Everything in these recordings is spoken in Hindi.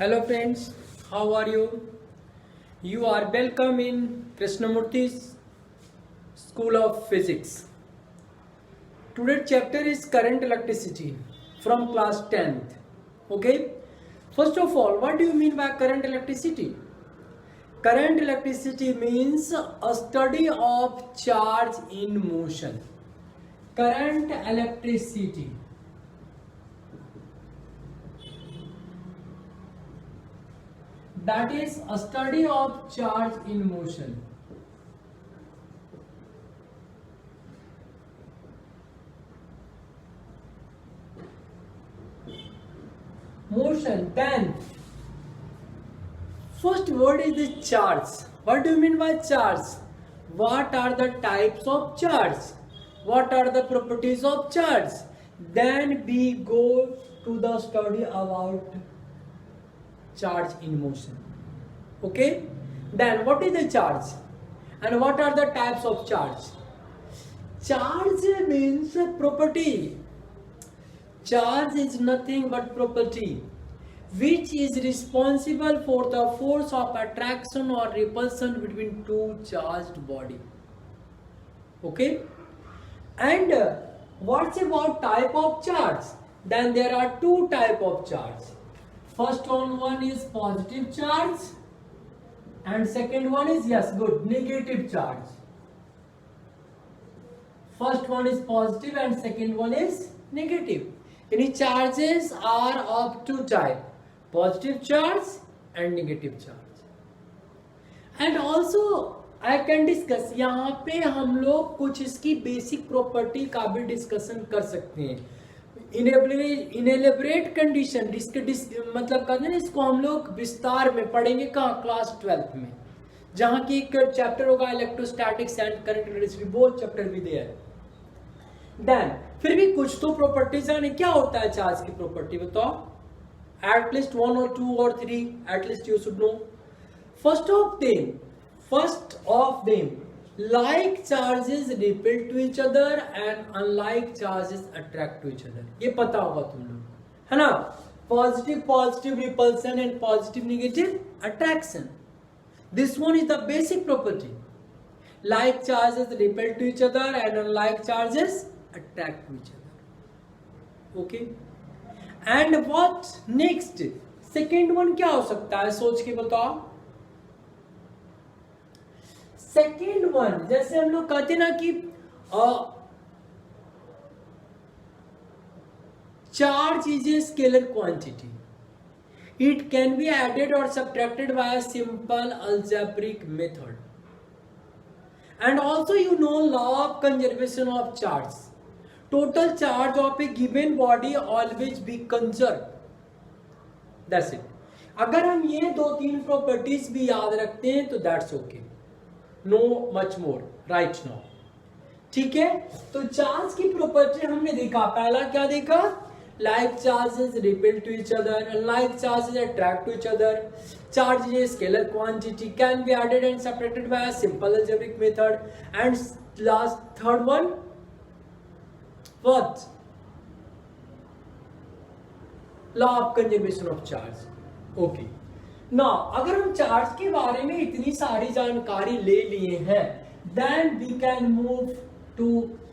Hello friends, how are you? You are welcome in Krishnamurthy's School of Physics. Today's chapter is current electricity from class 10th. Okay? First of all, what do you mean by current electricity? Current electricity means a study of charge in motion. Current electricity. That is a study of charge in motion. Motion. Then first word is the charge. What do you mean by charge? What are the types of charge? What are the properties of charge? Then we go to the study about charge in motion. Okay? Then what is the charge? And what are the types of charge? Charge means property. Charge is nothing but property which is responsible for the force of attraction or repulsion between two charged body. Okay? And what's about type of charge? Then there are two type of charge. First one is positive charge and second one is, yes, good, negative charge. First one is positive and second one is negative. Any charges are of two type, positive charge and negative charge. And also I can discuss, यहाँ पे हम लोग कुछ इसकी बेसिक प्रॉपर्टी का भी डिस्कशन कर सकते हैं. इनएलेबरेट कंडीशन मतलब कहते हैं इसको हम लोग विस्तार में पढ़ेंगे कहाँ, क्लास 12th में, जहाँ की एक चैप्टर होगा electrostatics and current electricity, both chapter भी दे है. देन फिर भी कुछ तो प्रॉपर्टीज है. क्या होता है चार्ज की प्रॉपर्टी बताओ? At least 1 or 2 or 3 at least you should know. First of them like charges repel to each other and unlike charges attract to each other. ये पता होगा तुम लोग, है ना? Positive repulsion and positive negative attraction. This one is the basic property. Like charges repel to each other and unlike charges attract to each other. Okay? And what next? Second one क्या हो सकता है, सोच के बताओ. सेकेंड वन, जैसे हम लोग कहते ना कि charge is a scalar quantity. It can be added और subtracted by a simple algebraic method. And also you know law of conservation of charge. Total charge of a given body always be conserve. That's it. अगर हम ये 2-3 प्रॉपर्टीज भी याद रखते हैं तो that's okay. No much more right now. ठीक है, तो चार्ज की प्रॉपर्टी हमने देखा. पहला क्या देखा? Like charges repel to each other, unlike charges attract to each other. Charge is a scalar quantity, can be added and separated by a simple algebraic method. And last third one, what? Law of conservation of charge. Okay ना, अगर हम चार्ज के बारे में इतनी सारी जानकारी ले लिए हैं, then we can move to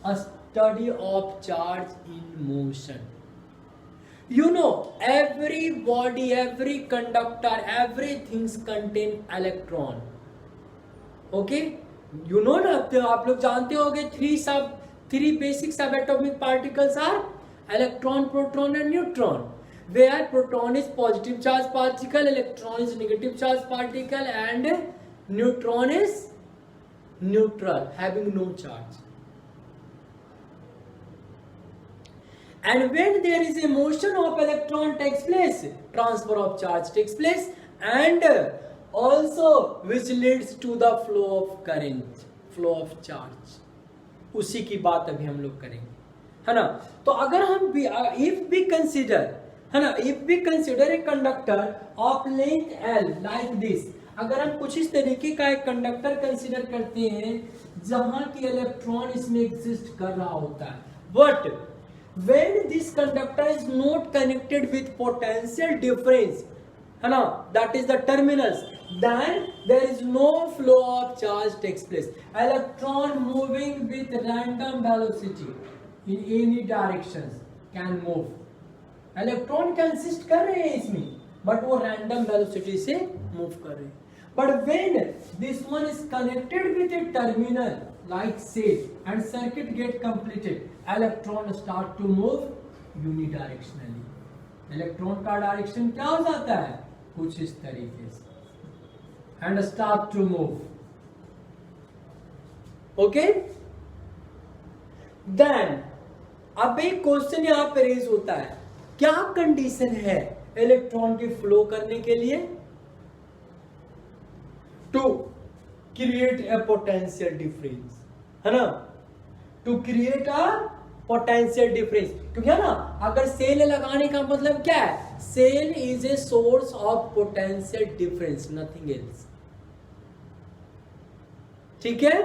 a study of charge in motion. You know every body, every conductor, everything contain electron. Okay, you know ना, आप लोग जानते होंगे three basic subatomic particles are electron, proton and neutron. Where proton is positive charge particle, electron is negative charge particle, and neutron is neutral, having no charge. And when there is a motion of electron takes place, transfer of charge takes place, and also which leads to the flow of current, flow of charge. उसी की बात अभी हम लोग करेंगे, है ना? तो अगर हम if we consider, है ना, if we consider a conductor of length L like this. अगर हम कुछ इस तरीके का एक कंडक्टर कंसिडर करते हैं जहां की इलेक्ट्रॉन इसमें एग्जिस्ट कर रहा होता है, but when this conductor is not connected with potential difference है ना, that is the terminals, then there is no flow of charge takes place. Electron moving with random velocity in any directions can move. Electron consist कर रहे हैं इसमें, बट वो रैंडम वेलोसिटी से मूव कर रहे हैं. But when this one is connected with a terminal like cell and circuit get completed, electron start to move unidirectionally. Electron का डायरेक्शन क्या हो जाता है, कुछ इस तरीके से, and start to move. Okay, then अब एक क्वेश्चन यहां पे रेज होता है, क्या कंडीशन है इलेक्ट्रॉन के फ्लो करने के लिए? To create a potential difference, है ना, to create a potential difference. क्योंकि है ना, अगर सेल लगाने का मतलब क्या है, cell is a source of potential difference, nothing else. ठीक है,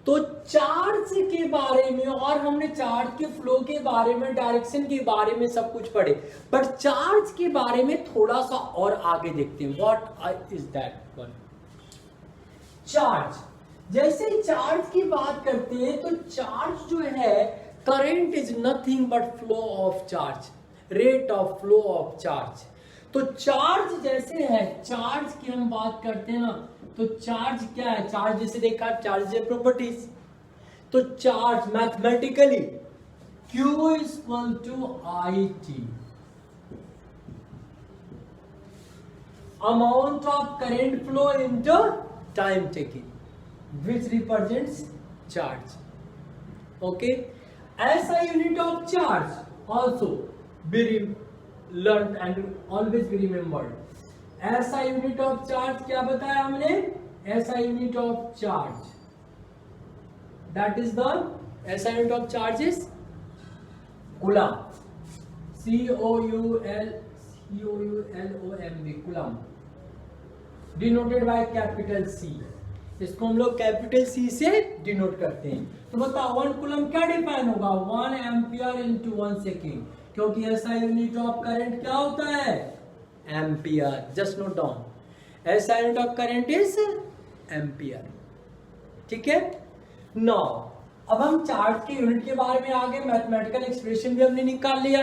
तो चार्ज के बारे में, और हमने चार्ज के फ्लो के बारे में, डायरेक्शन के बारे में सब कुछ पढ़े, बट चार्ज के बारे में थोड़ा सा और आगे देखते हैं. What is that one? Charge. जैसे ही चार्ज की बात करते हैं तो चार्ज जो है, current is nothing but flow of charge, rate of flow of charge. तो चार्ज जैसे है, चार्ज की हम बात करते हैं ना, तो चार्ज क्या है, चार्ज जैसे देखा, चार्ज है प्रॉपर्टीज. तो charge mathematically Q is equal to IT, amount of current flow into time taking, which represents charge. Okay, SI unit of charge also be learned and always be remembered. SI unit of charge क्या बताया हमने? SI unit of charge, that is the SI unit of charge is coulomb, COULOMB, coulomb, denoted by capital C. इसको हम लोग कैपिटल C से डिनोट करते हैं. तो बताओ 1 कूलम क्या डिफाइन होगा, 1 एम्पियर इंटू 1 सेकेंड, क्योंकि ऐसा यूनिट ऑफ करंट क्या होता है, एम्पियर. जस्ट नोट डाउन, ऐसा unit of current is ampere. ठीक है, नाउ अब हम चार्ज के यूनिट के बारे में आगे, मैथमेटिकल एक्सप्रेशन भी हमने निकाल लिया.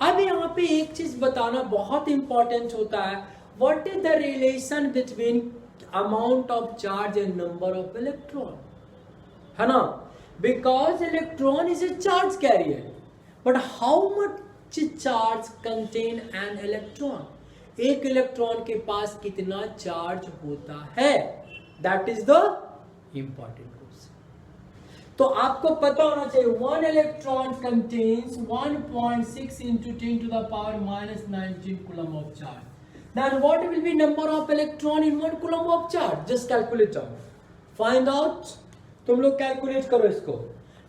अब यहाँ पे एक चीज बताना बहुत इंपॉर्टेंट होता है, what is the relation between amount of charge and number of electron, है ना, because electron is a charge carrier, but how much charge contain an electron, एक इलेक्ट्रॉन के पास कितना चार्ज होता है, that is the important question. तो आपको पता होना चाहिए 1 electron contains 1.6 into 10 to the power minus 19 coulomb of charge. Then what will be number of electron in 1 coulomb of charge? Just calculate down. Find out. तुम लोग कैलकुलेट करो इसको.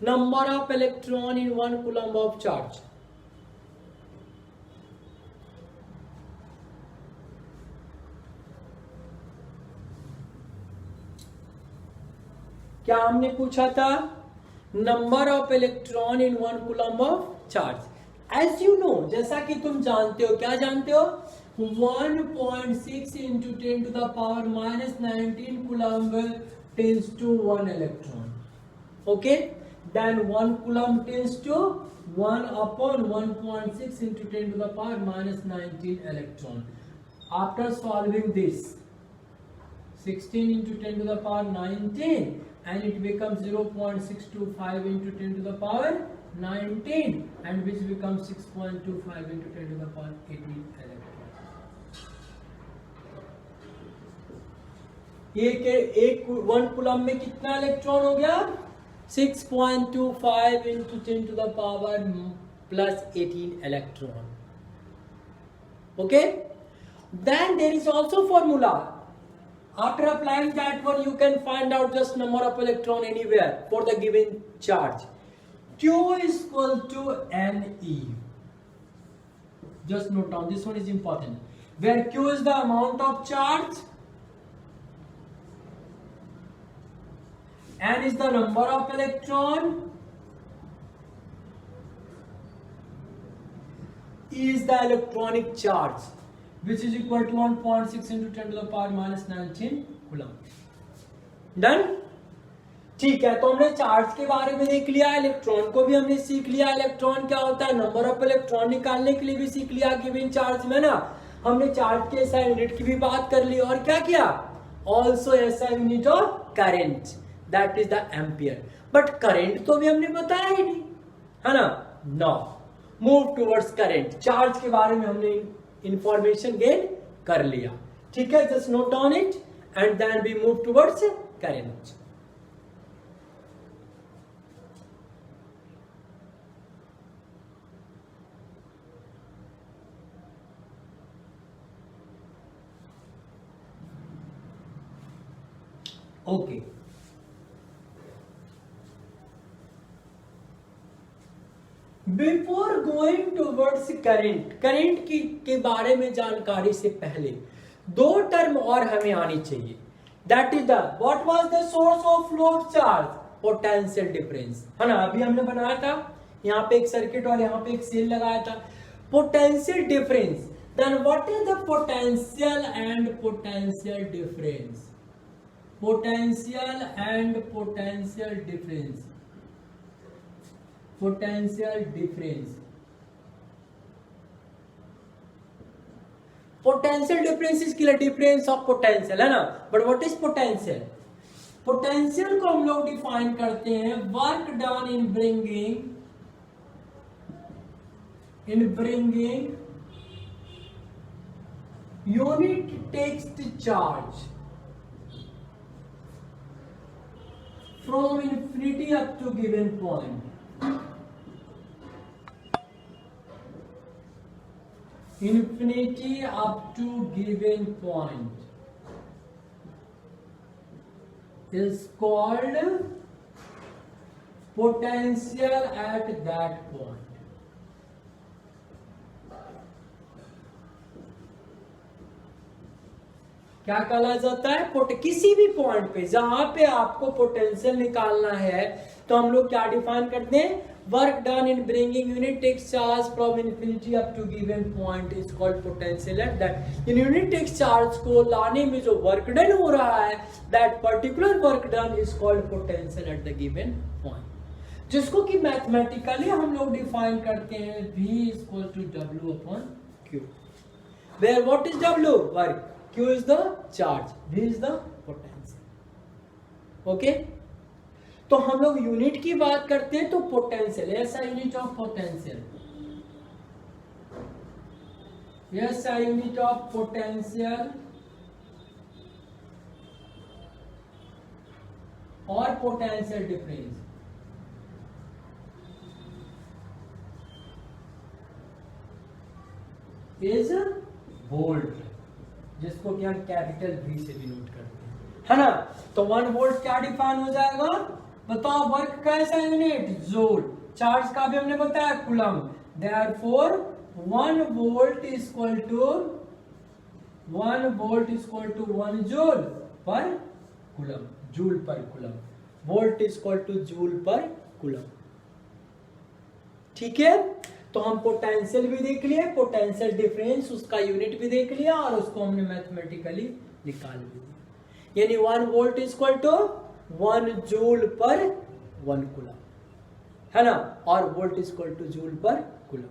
Number of electron in 1 coulomb of charge. क्या हमने पूछा था? Number of electron in 1 coulomb of charge. As you know, जैसा कि तुम जानते हो, क्या जानते हो? 1.6 into 10 to the power minus 19 coulomb tends to 1 electron. Okay, then 1 coulomb tends to 1 upon 1.6 into 10 to the power minus 19 electron. After solving this, 16 into 10 to the power 19, and it becomes 0.625 into 10 to the power 19, and which becomes 6.25 into 10 to the power 18 electron. एक 1 कूलम में कितना इलेक्ट्रॉन हो गया, 6.25 into 10 to the power plus 18 electron. Okay, then there is also formula. After applying that one, you can find out just number of electron anywhere for the given charge. Q is equal to Ne. Just note down, this one is important, where Q is the amount of charge, N is the number of electron, E is the electronic charge. which is equal to 1.6 into 10 to the power minus 19 coulomb. Done. ठीक है, तो हमने चार्ज के बारे में देख लिया, इलेक्ट्रॉन को भी हमने सीख लिया, इलेक्ट्रॉन क्या होता है, नंबर ऑफ इलेक्ट्रॉन निकालने के लिए भी सीख लिया गिवन चार्ज में ना। हमने चार्ज के SI यूनिट की भी बात कर ली, और क्या किया, also SI unit of current, that is the ampere. But current तो भी हमने बताया ही नहीं, है ना। No, move towards current, charge के बारे में हमने इंफॉर्मेशन गेन कर लिया, ठीक है। Just note down it and then we move towards current. Okay, before going towards current, current के बारे में जानकारी से पहले दो टर्म और हमें आनी चाहिए, that is the what was the source of float charge, potential difference, है ना। अभी हमने बनाया था, यहाँ पे एक सर्किट और यहाँ पे एक सेल लगाया था, potential difference. Then what is the potential and potential difference, potential and potential difference, potential difference, potential difference is clear, difference of potential, है ना। but what is potential, potential को हम लोग डिफाइन करते हैं work done in bringing unit text charge from infinity up to given point, infinity up to given point is called potential at that point। क्या कहा जाता है, किसी भी पॉइंट पे जहां पे आपको पोटेंशियल निकालना है तो हम लोग क्या डिफाइन करते हैं, work done in bringing unit टेक्स charge from infinity up to given point is called potential at that. इन यूनिट टेक्स चार्ज को लाने में जो वर्क डन हो रहा है, that particular work done is called potential at the given point, जिसको कि मैथमेटिकली हम लोग डिफाइन करते हैं V is equal to W upon Q, where what is W, work, Q is the charge, V is the potential। Okay, तो हम लोग यूनिट की बात करते हैं तो potential, SI unit of potential, SI unit of potential और पोटेंशियल डिफरेंस इज वोल्ट, जिसको कि हम कैपिटल V से भी नोट करते हैं, है ना। तो 1 वोल्ट क्या डिफाइन हो जाएगा, बताओ, वर्क का ऐसा यूनिट जूल, चार्ज का भी हमने बताया coulomb, therefore 1 volt is equal to 1 joule per coulomb, joule per coulomb, volt is equal to joule per coulomb, ठीक है। तो हम पोटेंशियल भी देख लिए, पोटेंशियल डिफरेंस उसका यूनिट भी देख लिया, और उसको हमने मैथमेटिकली निकाल भी दिया, यानी 1 volt is equal to 1 joule per 1 coulomb, है ना, और volt is equal to joule per coulomb.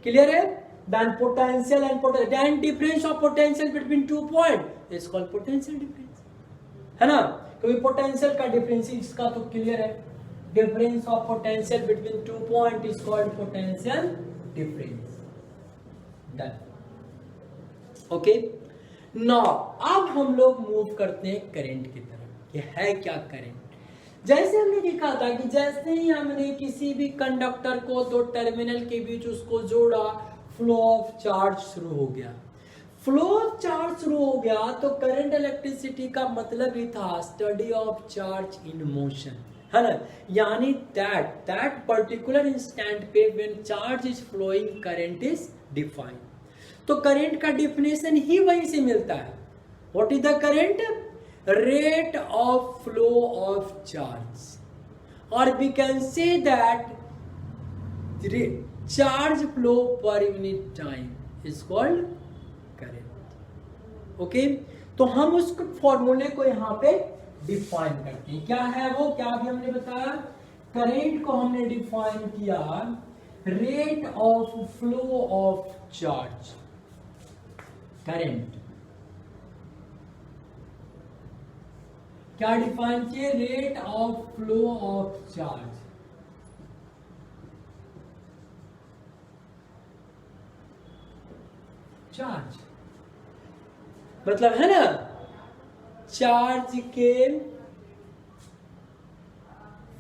Clear है। Then potential and difference of potential between 2 point is called potential difference, है ना, क्योंकि पोटेंशियल का डिफरेंस इसका तो क्लियर है, difference of potential between 2 point is called potential difference, done। okay, now अब हम लोग मूव करते हैं करंट की तरफ। ये है क्या करंट, जैसे हमने देखा था कि जैसे ही हमने किसी भी कंडक्टर को दो टर्मिनल के बीच उसको जोड़ा, फ्लो ऑफ चार्ज शुरू हो गया, फ्लो ऑफ चार्ज शुरू हो गया, तो करंट इलेक्ट्रिसिटी का मतलब ही था study of charge in motion, है ना, यानी दैट पर्टिकुलर इंस्टेंट पे when charge is flowing current is defined. तो करंट का डिफिनेशन ही वहीं से मिलता है, what is the current, rate of flow of charge, और we can say that charge flow per unit time is called current. Okay, तो हम उस फॉर्मूले को यहाँ पे डिफाइन करते हैं। क्या है वो, क्या भी हमने बताया, करंट को हमने डिफाइन किया rate of flow of charge. Current क्या डिफाइन किए, rate of flow of charge. Charge मतलब है ना, चार्ज के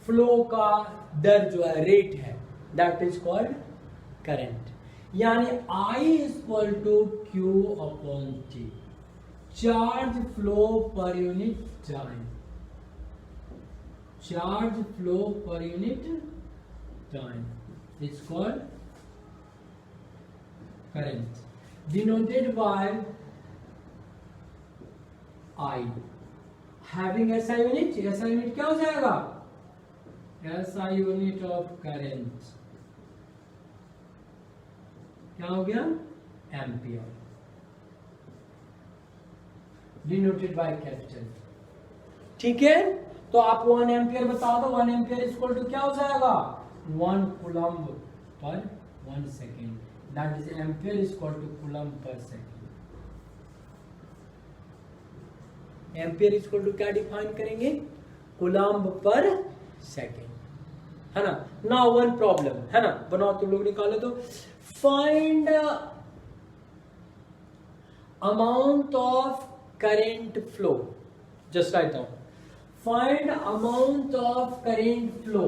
फ्लो का दर जो है, रेट है, दैट इज कॉल्ड करंट। यानी I is equal to Q upon T, charge flow per unit time, charge flow per unit time is called current, denoted by I, having SI unit। SI unit क्या हो जाएगा, SI unit of current क्या हो गया, एम्पियर, denoted by कैपिटल। ठीक है, तो आप 1 एम्पियर बता दो, 1 एम्पियर इक्वल टू क्या हो जाएगा, 1 coulomb per 1 second, that is ampere equal to coulomb per second. Ampere equal to क्या डिफाइन करेंगे, कूलम्ब पर सेकेंड, है ना। नाउ वन प्रॉब्लम, है ना, बनाओ तुम लोग निकालो तो, find amount of current flow, just write down, find amount of current flow,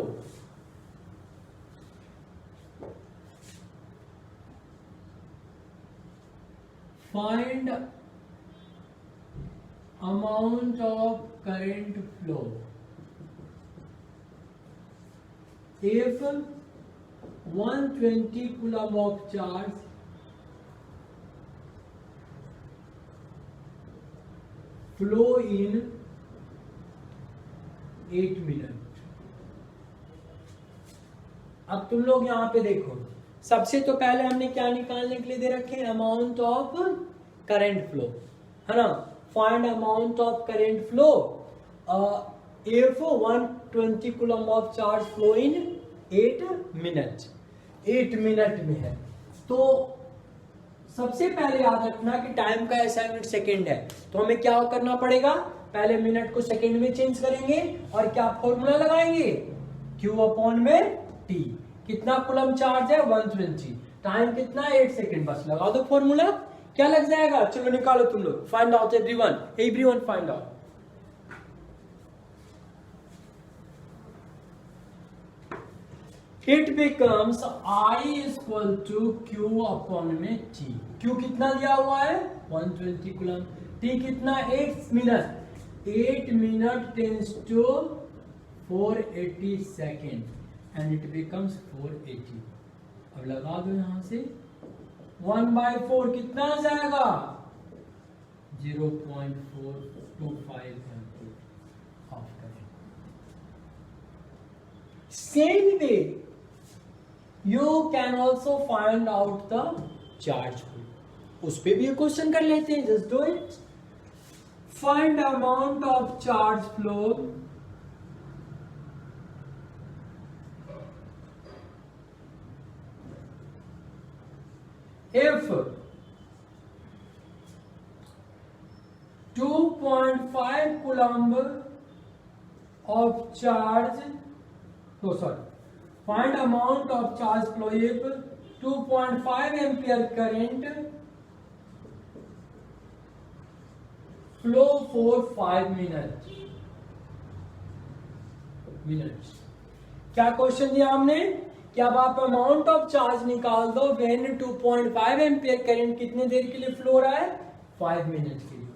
find amount of current flow if 120 coulomb of charge flow in 8 minutes। अब तुम लोग यहां पे देखो, सबसे तो पहले हमने क्या निकालने के लिए दे रखे, अमाउंट ऑफ करंट फ्लो, है ना। Find amount of current flow if 120 coulomb of charge flow in 8 minute, 8 minute में है। तो सबसे पहले याद रखना कि टाइम का ऐसा यूनिट सेकेंड है, तो हमें क्या करना पड़ेगा, पहले मिनट को सेकेंड में चेंज करेंगे और क्या फॉर्मूला लगाएंगे, Q अपॉन में T। कितना कूलम्ब चार्ज है, 120, टाइम कितना, 8 सेकेंड, बस लगा दो फॉर्मूला, क्या लग जाएगा, चलो निकालो तुम लोग, find out everyone find out. It becomes I equal to Q upon में T। Q कितना दिया हुआ है, 120 कूलम्ब, T कितना, 8 minute, 8 minute tends to 480 second and it becomes 480। अब लगा दो यहां से, 1/4 कितना आ जाएगा, 0.425 ampere of current. Same way you can also find out the charge flow, उस पे भी एक क्वेश्चन कर लेते हैं, just do it. Find amount of charge flow if 2.5 coulomb of charge, find amount of charge flow if 2.5 ampere current flow for 5 minutes। क्या क्वेश्चन दिया हमने कि अब आप अमाउंट ऑफ चार्ज निकाल दो व्हेन 2.5 एम्पियर करंट कितने देर के लिए फ्लो हो रहा है, 5 मिनट के लिए।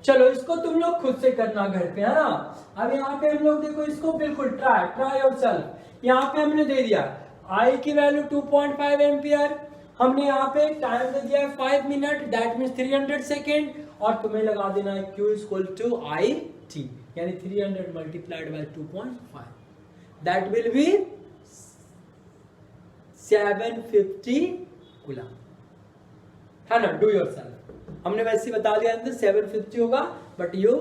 चलो इसको तुम लोग खुद से करना घर पे, है ना। अब यहाँ पे हम लोग देखो इसको बिल्कुल ट्राई योरसेल्फ। यहाँ पे हमने दे दिया I की वैल्यू 2.5 एम्पियर, हमने यहाँ पे टाइम दे दिया है 5 मिनट, दैट मीन्स 300 सेकेंड, और तुम्हें लगा देना है Q equal to I T, यानी 300 multiplied by 2.5, that will be 750 coulomb, है ना। डू योरसेल्फ, हमने वैसे बता दिया अंदर 750 होगा, बट यू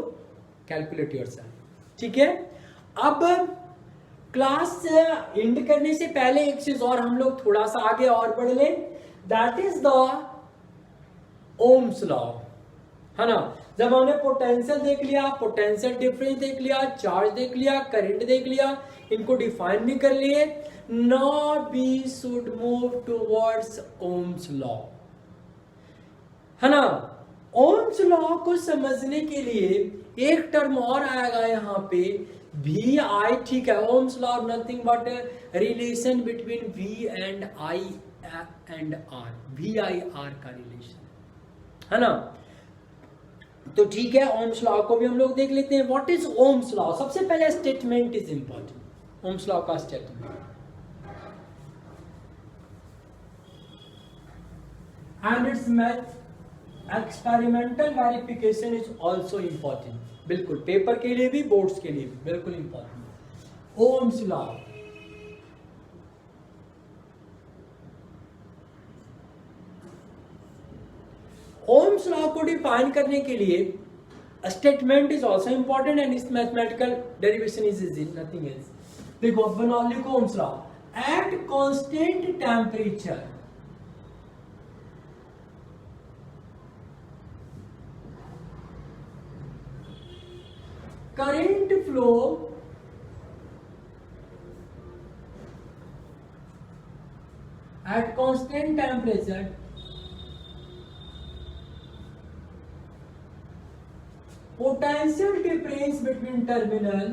कैलकुलेट योरसेल्फ, ठीक है। अब क्लास एंड करने से पहले एक चीज और हम लोग थोड़ा सा आगे और बढ़ लें, that is the Ohm's law, है ना। जब हमने पोटेंशियल देख लिया, पोटेंशियल डिफरेंस देख लिया, चार्ज देख लिया, करंट देख लिया, इनको डिफाइन भी कर लिए, now we should move towards Ohm's law, है ना। ओम्स लॉ को समझने के लिए एक टर्म और आएगा यहाँ पे, वी आई, ठीक है। Ohm's law nothing but relation between V and I and R, V I R का रिलेशन, है ना। तो ठीक है, ओम्स लॉ को भी हम लोग देख लेते हैं। What is Ohm's law? सबसे पहले statement is important, Ohm's law का statement, and its math experimental verification is also important, बिल्कुल पेपर के लिए भी, बोर्ड्स के लिए भी बिल्कुल important. Ohm's law, Ohm's law को डिफाइन करने के लिए statement is also important and its mathematical derivation is easy, nothing else. देखो अब बना लिखो Ohm's law, at constant temperature current flow at constant temperature potential difference between terminal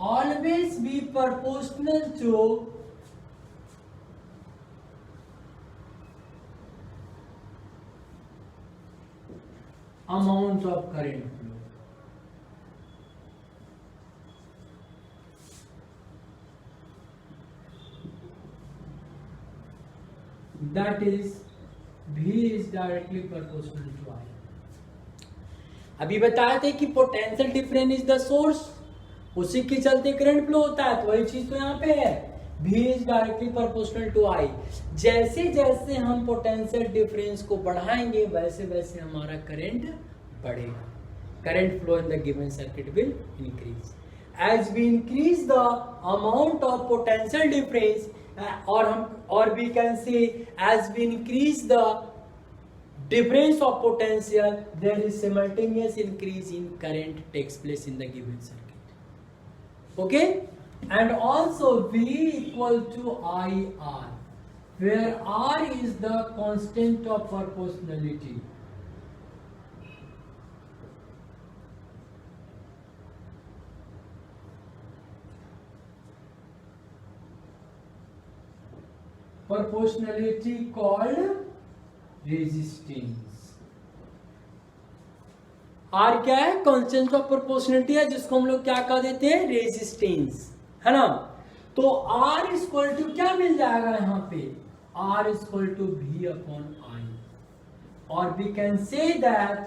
always be proportional to amount of current flow. That is V is directly proportional to I. अभी बताए थे कि potential difference is the source, उसी के चलते करंट फ्लो होता है, तो वही चीज तो यहाँ पे है, V is directly proportional to I। जैसे जैसे हम पोटेंशियल डिफरेंस को बढ़ाएंगे वैसे वैसे हमारा करंट बढ़ेगा, current flow in the given circuit will increase. As we increase the amount of potential difference, और we can say as we increase the difference of potential, there is simultaneous increase in current takes place in the given circuit. Okay, and also V equal to IR, where R is the constant of proportionality. Proportionality called resistance. R क्या है? कांस्टेंट ऑफ प्रोपोर्शनलिटी है, जिसको हम लोग क्या कह देते हैं? रेजिस्टेंस, है ना। तो आर इज इक्वल टू क्या मिल जाएगा यहाँ पे? R is equal to V upon I, और we can say that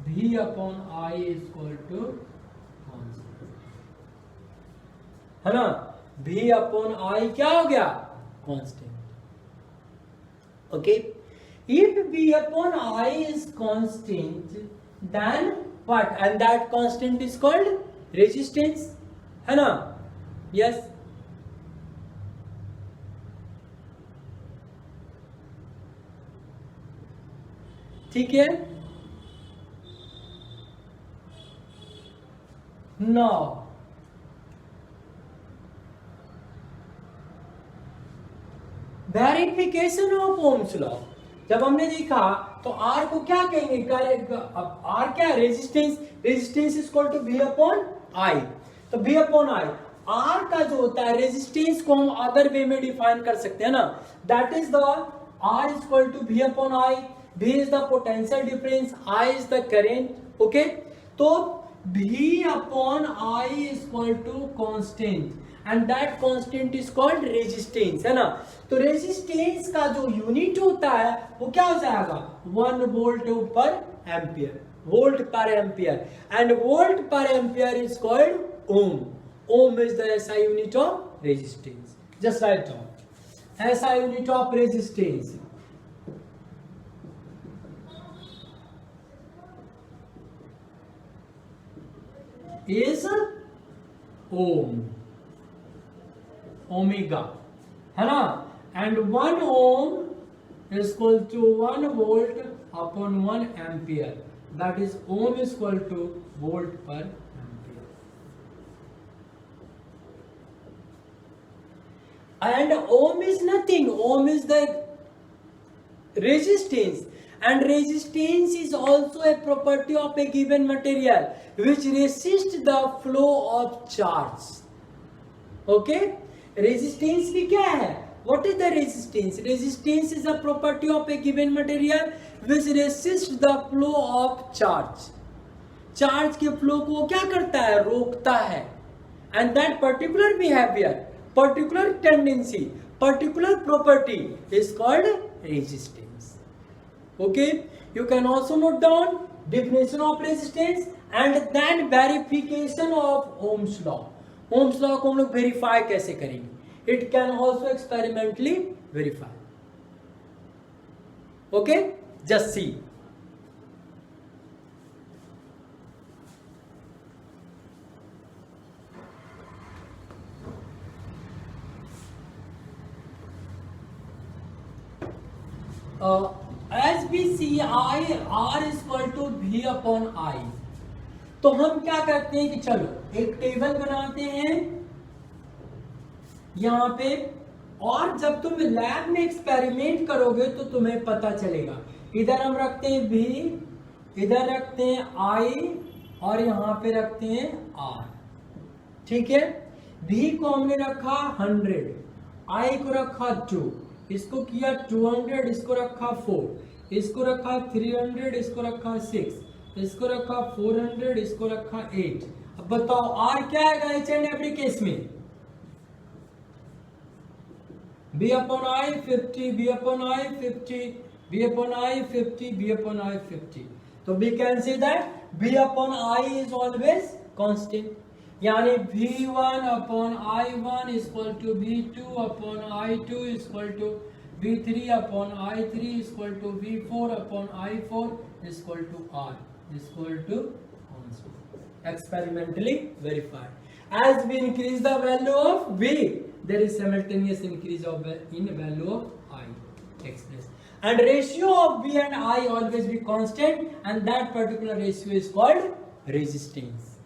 V upon I is equal to constant, है ना। वी अपॉन आई क्या हो गया? Constant. Okay, if V upon I is constant, then what? And that constant is called resistance, है ना? Yes. ठीक है। Now verification of Ohm's law, जब हमने देखा तो R को क्या कहेंगे? अब R क्या है? Resistance, resistance is equal to V upon I। तो V अपॉन I, R का जो होता है रेजिस्टेंस को हम अदर वे में डिफाइन कर सकते हैं ना, that is the R is equal to V upon I, V is the potential difference, I is the current. Okay, तो V upon I is equal to constant, and that constant is called resistance, है ना। तो रेजिस्टेंस का जो यूनिट होता है वो क्या हो जाएगा? 1 वोल्ट पर ampere, volt per ampere, and volt per ampere is called ohm. Ohm is the SI unit of resistance. Just write down. SI unit of resistance is ohm, omega, है ना? And 1 ohm is equal to 1 volt upon 1 ampere. That is ohm is equal to volt per ampere. And ohm is nothing. Ohm is the resistance. And resistance is also a property of a given material which resists the flow of charge. Okay? Resistance भी क्या है? What is the resistance? Resistance is a property of a given material which resists the flow of charge. Charge के फ्लो को क्या करता है? रोकता है. And that particular behavior, particular tendency, particular property is called resistance. Okay? You can also note down definition of resistance and then verification of Ohm's law. Ohm's law को हम लोग वेरीफाई कैसे करेंगे? It can also experimentally verify. Okay? Just see. As we see I R is equal to V upon I. तो हम क्या करते हैं कि चलो एक टेबल बनाते हैं यहां पे, और जब तुम लैब में एक्सपेरिमेंट करोगे तो तुम्हें पता चलेगा. इधर हम रखते हैं V, इधर रखते हैं I और यहां पे रखते हैं R. ठीक है? V को हमने रखा 100, I को रखा 2, इसको किया 200, इसको रखा 4, इसको रखा 300, इसको रखा 6, इसको रखा 400, इसको रखा 8. अब बताओ R क्या आएगा एच एंड एवरी केस में? B upon I 50, B upon I 50, B upon I 50, B upon I 50. तो we can say that B upon I is always constant. यानी V1 upon I1 is equal to V2 upon I2 is equal to V3 upon I3 is equal to V4 upon I4 is equal to R is equal to constant. Experimentally verified. As we increase the value of V, there is simultaneous increase of in value of I takes place. And ratio of V and I always be constant, and that particular ratio is called resistance.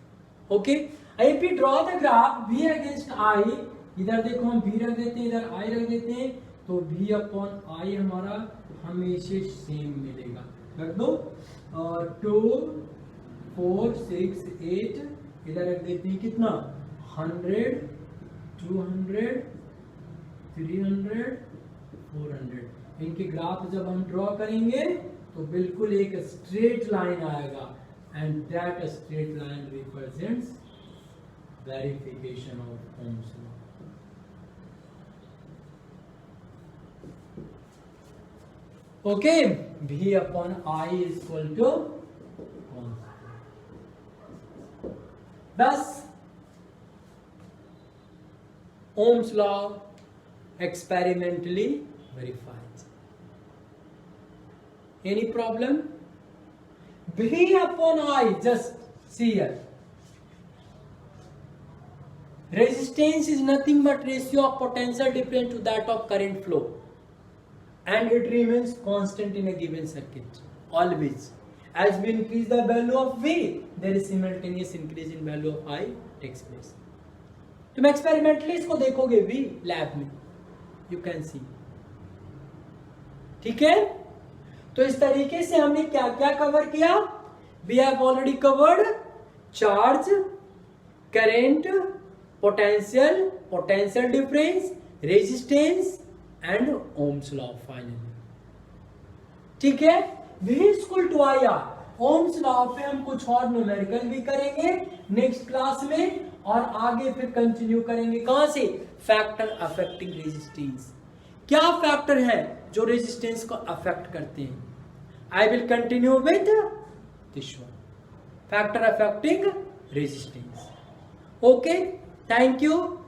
Okay? If we draw the graph V against I, इधर देखो हम V रख देते हैं, इधर I रख देते हैं, तो V upon I हमारा हमेशा सेम मिलेगा. रख दो 2 4 6 8, इधर रख देते हैं कितना 100 200 300 400. इनके ग्राफ जब हम ड्रॉ करेंगे तो बिल्कुल एक स्ट्रेट लाइन आएगा, and that straight line represents verification of Ohm's law. Okay, V upon I is equal to thus Ohm's law experimentally verified. Any problem? V upon I, just see here. Resistance is nothing but ratio of potential difference to that of current flow, and it remains constant in a given circuit always. As we increase the value of V, there is simultaneous increase in value of I takes place. तुम एक्सपेरिमेंटली इसको देखोगे भी लैब में, यू कैन सी. ठीक है? तो इस तरीके से हमने क्या क्या कवर किया? We have already covered charge, current, potential, potential difference, resistance and Ohm's law finally. ठीक है? V is equal to IR. Ohm's law पे हम कुछ और न्यूमेरिकल भी करेंगे नेक्स्ट क्लास में, और आगे फिर कंटिन्यू करेंगे कहां से? Factor affecting resistance. क्या फैक्टर है जो रेजिस्टेंस को अफेक्ट करते हैं? I will continue with this one. factor affecting resistance. Okay, thank you.